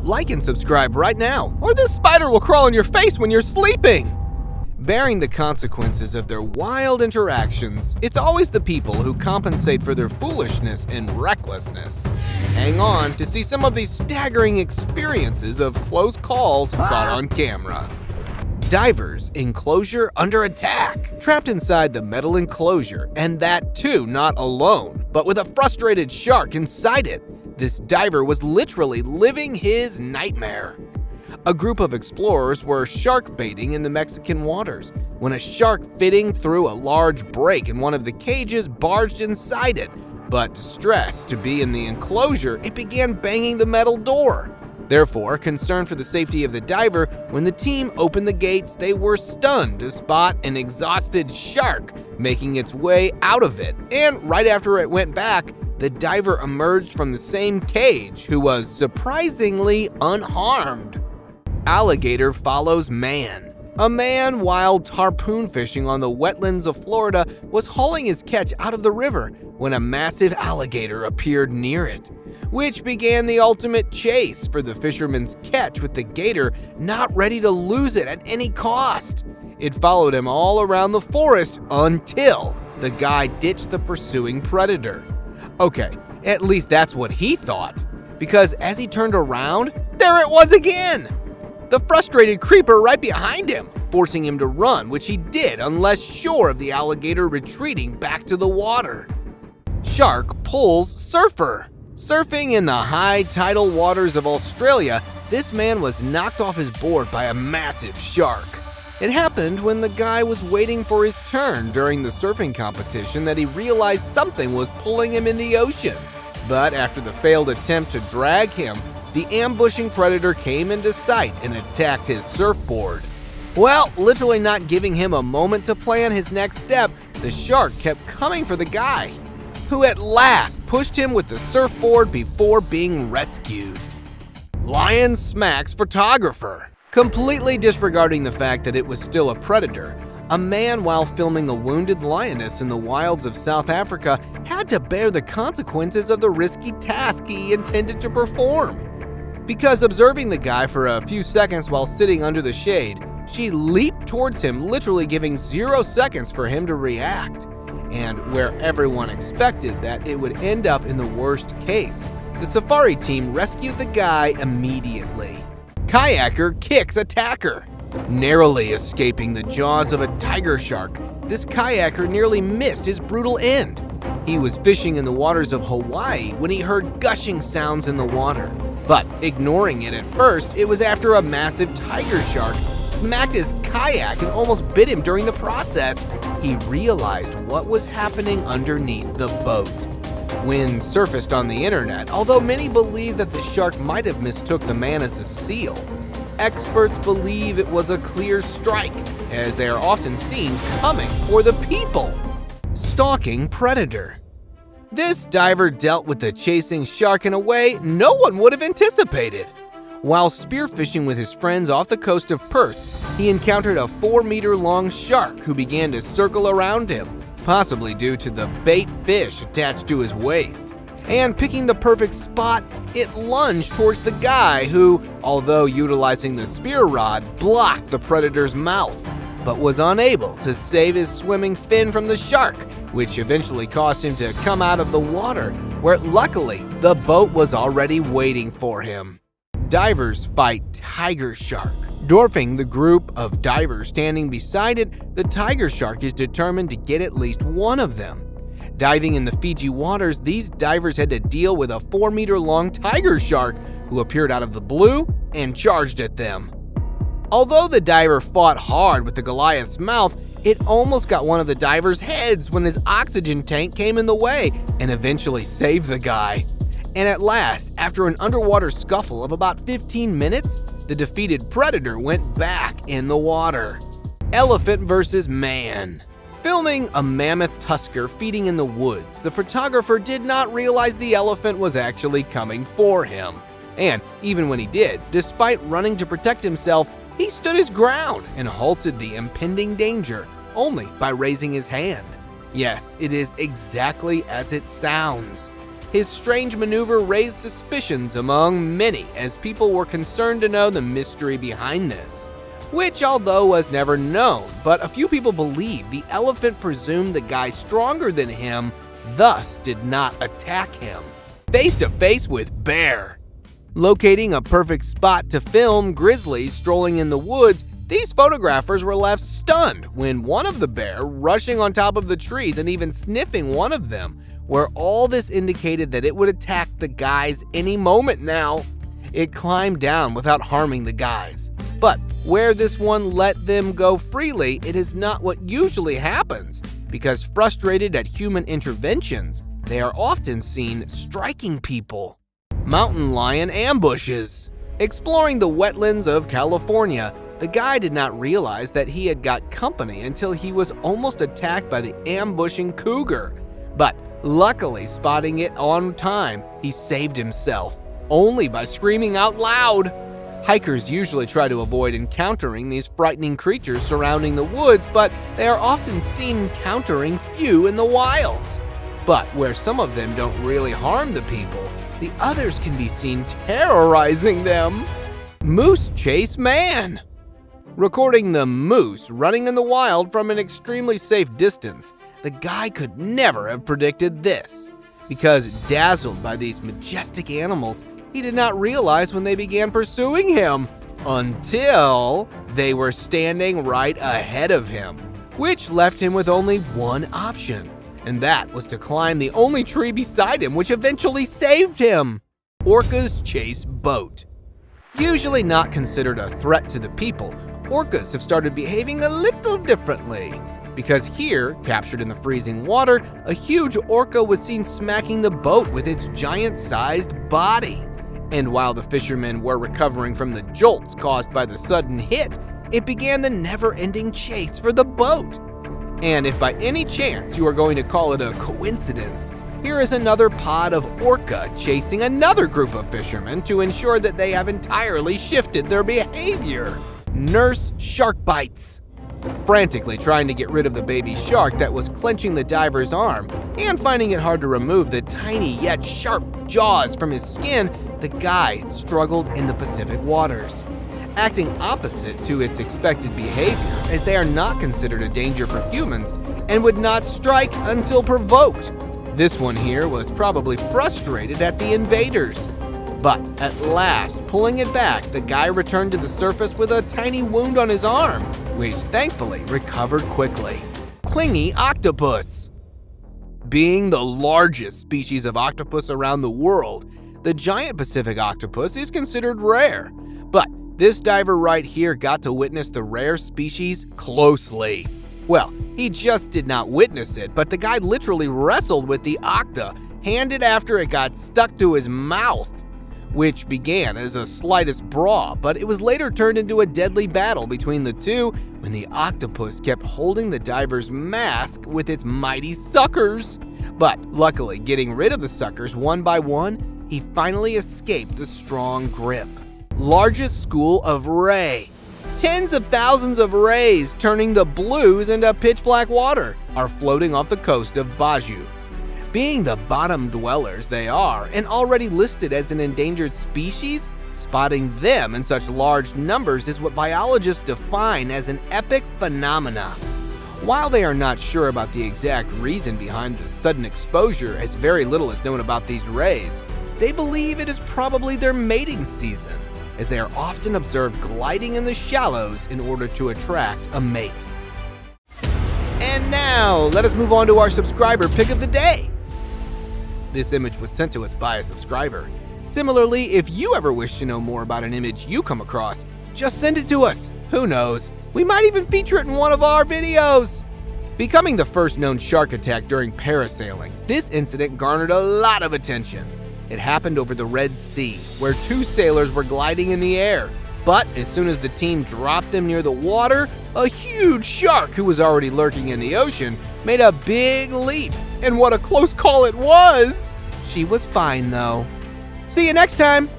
Like and subscribe right now, or this spider will crawl on your face when you're sleeping. Bearing the consequences of their wild interactions, it's always the people who compensate for their foolishness and recklessness. Hang on to see some of these staggering experiences of close calls caught on camera. Divers enclosure under attack. Trapped inside the metal enclosure, and that too not alone, but with a frustrated shark inside it. This diver was literally living his nightmare. A group of explorers were shark baiting in the Mexican waters when a shark fitting through a large break in one of the cages barged inside it, but distressed to be in the enclosure, it began banging the metal door. Therefore, concerned for the safety of the diver, when the team opened the gates, they were stunned to spot an exhausted shark making its way out of it, and right after it went back, the diver emerged from the same cage, who was surprisingly unharmed. Alligator follows man. A man, while harpoon fishing on the wetlands of Florida, was hauling his catch out of the river when a massive alligator appeared near it, which began the ultimate chase for the fisherman's catch, with the gator not ready to lose it at any cost. It followed him all around the forest until the guy ditched the pursuing predator. Okay, at least that's what he thought, because as he turned around, there it was again! The frustrated creeper right behind him, forcing him to run, which he did unless sure of the alligator retreating back to the water. Shark pulls surfer. Surfing in the high tidal waters of Australia, this man was knocked off his board by a massive shark. It happened when the guy was waiting for his turn during the surfing competition that he realized something was pulling him in the ocean. But after the failed attempt to drag him, the ambushing predator came into sight and attacked his surfboard. Well, literally not giving him a moment to plan his next step, the shark kept coming for the guy, who at last pushed him with the surfboard before being rescued. Lion smacks photographer. Completely disregarding the fact that it was still a predator, a man, while filming a wounded lioness in the wilds of South Africa, had to bear the consequences of the risky task he intended to perform. Because observing the guy for a few seconds while sitting under the shade, she leaped towards him, literally giving 0 seconds for him to react. And where everyone expected that it would end up in the worst case, the safari team rescued the guy immediately. Kayaker kicks attacker. Narrowly escaping the jaws of a tiger shark, this kayaker nearly missed his brutal end. He was fishing in the waters of Hawaii when he heard gushing sounds in the water. But ignoring it at first, it was after a massive tiger shark smacked his kayak and almost bit him during the process. He realized what was happening underneath the boat. When surfaced on the internet, although many believe that the shark might have mistook the man as a seal, experts believe it was a clear strike, as they are often seen coming for the people. Stalking predator. This diver dealt with the chasing shark in a way no one would have anticipated. While spearfishing with his friends off the coast of Perth, he encountered a 4-meter-long shark who began to circle around him, possibly due to the bait fish attached to his waist. And picking the perfect spot, it lunged towards the guy who, although utilizing the spear rod, blocked the predator's mouth, but was unable to save his swimming fin from the shark, which eventually caused him to come out of the water, where luckily the boat was already waiting for him. Divers fight tiger shark. Dwarfing the group of divers standing beside it, the tiger shark is determined to get at least one of them. Diving in the Fiji waters, these divers had to deal with a 4-meter-long tiger shark who appeared out of the blue and charged at them. Although the diver fought hard with the Goliath's mouth, it almost got one of the diver's heads when his oxygen tank came in the way and eventually saved the guy. And at last, after an underwater scuffle of about 15 minutes, the defeated predator went back in the water. Elephant versus man. Filming a mammoth tusker feeding in the woods, the photographer did not realize the elephant was actually coming for him. And even when he did, despite running to protect himself, he stood his ground and halted the impending danger only by raising his hand. Yes, it is exactly as it sounds. His strange maneuver raised suspicions among many as people were concerned to know the mystery behind this, which although was never known, but a few people believe the elephant presumed the guy stronger than him, thus did not attack him. Face to face with bear. Locating a perfect spot to film grizzlies strolling in the woods, these photographers were left stunned when one of the bear rushing on top of the trees and even sniffing one of them, where all this indicated that it would attack the guys any moment now. It climbed down without harming the guys. But where this one let them go freely, it is not what usually happens, because frustrated at human interventions, they are often seen striking people. Mountain lion ambushes. Exploring the wetlands of California, the guy did not realize that he had got company until he was almost attacked by the ambushing cougar. But luckily, spotting it on time, he saved himself, only by screaming out loud. Hikers usually try to avoid encountering these frightening creatures surrounding the woods, but they are often seen encountering few in the wilds. But where some of them don't really harm the people, the others can be seen terrorizing them. Moose chase man. Recording the moose running in the wild from an extremely safe distance, the guy could never have predicted this, because dazzled by these majestic animals, he did not realize when they began pursuing him, until they were standing right ahead of him, which left him with only one option, and that was to climb the only tree beside him, which eventually saved him. Orcas chase boat. Usually not considered a threat to the people, orcas have started behaving a little differently. Because here, captured in the freezing water, a huge orca was seen smacking the boat with its giant-sized body. And while the fishermen were recovering from the jolts caused by the sudden hit, it began the never-ending chase for the boat. And if by any chance you are going to call it a coincidence, here is another pod of orca chasing another group of fishermen to ensure that they have entirely shifted their behavior. Nurse shark bites. Frantically trying to get rid of the baby shark that was clenching the diver's arm and finding it hard to remove the tiny yet sharp jaws from his skin, the guy struggled in the Pacific waters, acting opposite to its expected behavior, as they are not considered a danger for humans and would not strike until provoked. This one here was probably frustrated at the invaders. But at last, pulling it back, the guy returned to the surface with a tiny wound on his arm, which thankfully recovered quickly. Clingy octopus. Being the largest species of octopus around the world, the giant Pacific octopus is considered rare. But this diver right here got to witness the rare species closely. Well, he just did not witness it, but the guy literally wrestled with the octa, handed after it got stuck to his mouth, which began as a slightest brawl, but it was later turned into a deadly battle between the two when the octopus kept holding the diver's mask with its mighty suckers. But luckily, getting rid of the suckers one by one, he finally escaped the strong grip. Largest school of ray. Tens of thousands of rays turning the blues into pitch black water are floating off the coast of Baju. Being the bottom dwellers they are, and already listed as an endangered species, spotting them in such large numbers is what biologists define as an epic phenomena. While they are not sure about the exact reason behind the sudden exposure, as very little is known about these rays, they believe it is probably their mating season, as they are often observed gliding in the shallows in order to attract a mate. And now, let us move on to our subscriber pick of the day. This image was sent to us by a subscriber. Similarly, if you ever wish to know more about an image you come across, just send it to us. Who knows? We might even feature it in one of our videos. Becoming the first known shark attack during parasailing, this incident garnered a lot of attention. It happened over the Red Sea, where two sailors were gliding in the air. But as soon as the team dropped them near the water, a huge shark who was already lurking in the ocean made a big leap. And what a close call it was! She was fine though. See you next time!